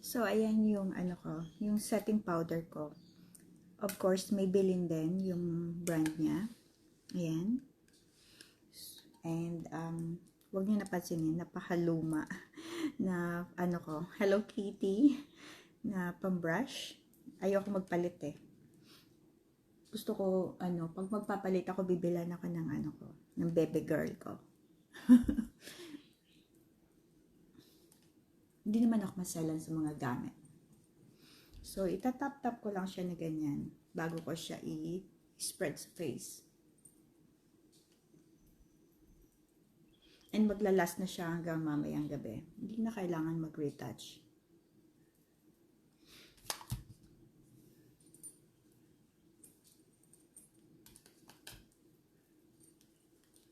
So, ayan yung ano ko, yung setting powder ko. Of course, may bilin din yung brand niya. Ayan. And, huwag niyo napansinin, napakaluma na ano ko, Hello Kitty na pambrush. Ayoko magpalit eh. Gusto ko, pag magpapalit ako, bibilan ako ng ng baby girl ko. Hindi naman ako masalan sa mga gamit. So, itatap-tap ko lang siya na ganyan bago ko siya i-spread sa face. And maglalast na siya hanggang mamayang gabi. Hindi na kailangan mag-retouch.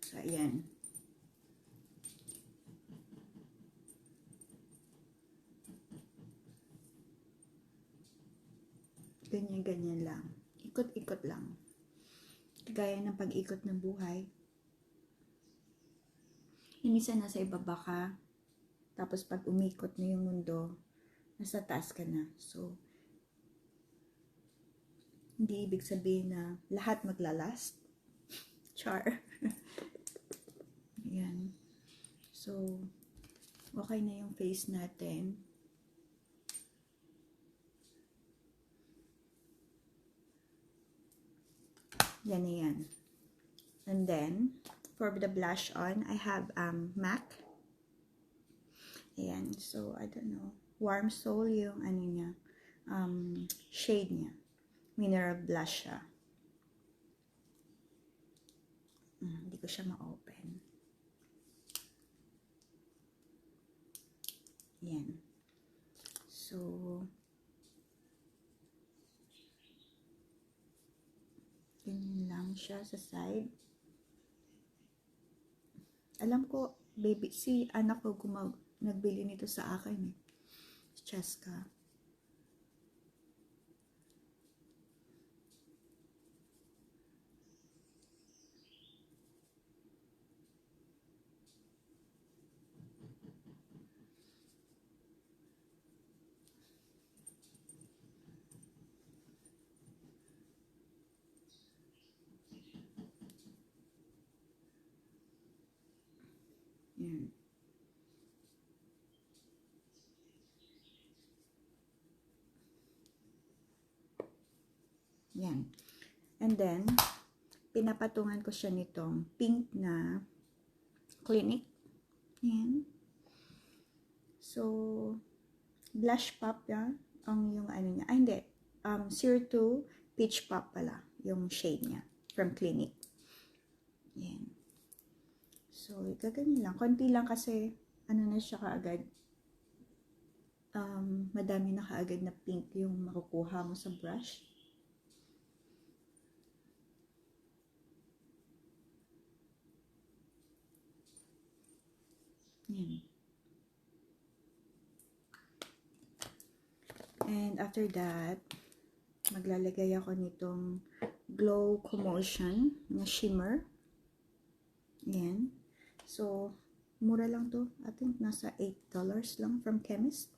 So, ayan. Ganyan-ganyan lang. Ikot-ikot lang. Gaya ng pag-ikot ng buhay. Minsan nasa ibaba ka, tapos pag umikot na yung mundo, nasa taas ka na. So, hindi ibig sabihin na lahat maglalast. Char. Ayan. So, okay na yung face natin. Yan na yan. And then, for the blush on, I have MAC. Ayan. So, I don't know. Warm Soul yung niya. Shade niya. Mineral blush siya. Hindi ko siya ma-open. Ayan. So, ganyan lang siya sa side. Alam ko, baby, si anak ko nagbili nito sa akin eh. Cheska. Yan. Yan. And then, pinapatungan ko siya nitong pink na Clinique. Yan. So, blush pop yan. Ang yung niya. Ay, hindi. 02 Peach Pop pala. Yung shade niya. From Clinique. Yan. So, gaganyan lang. Konti lang kasi, na siya kaagad. Madami na kaagad na pink yung makukuha mo sa brush. Yan. And after that, maglalagay ako nitong Glow Commotion na shimmer. Yan. So, mura lang to. I think nasa $8 lang from chemist.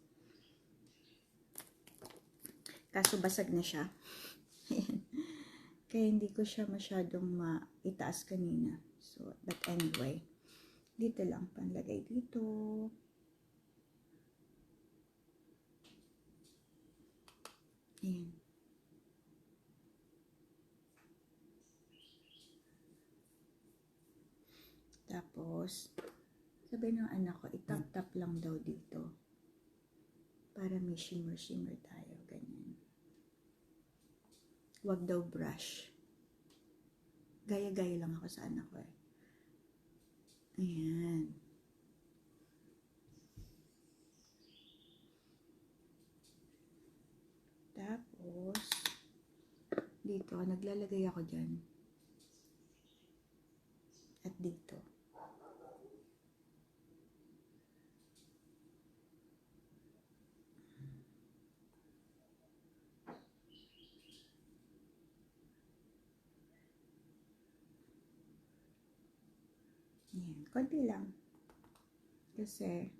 Kaso basag na siya. Kaya hindi ko siya masyadong maitaas kanina. So, but anyway. Dito lang. Panlagay dito. Ayan. Tapos, sabi ng anak ko, itap-tap lang daw dito. Para may shimmer-shimmer tayo. Ganyan. Huwag daw brush. Gaya-gaya lang ako sa anak ko eh. Ayan. Tapos, dito, naglalagay ako dyan. At dito. Ayan, konti lang. Kasi,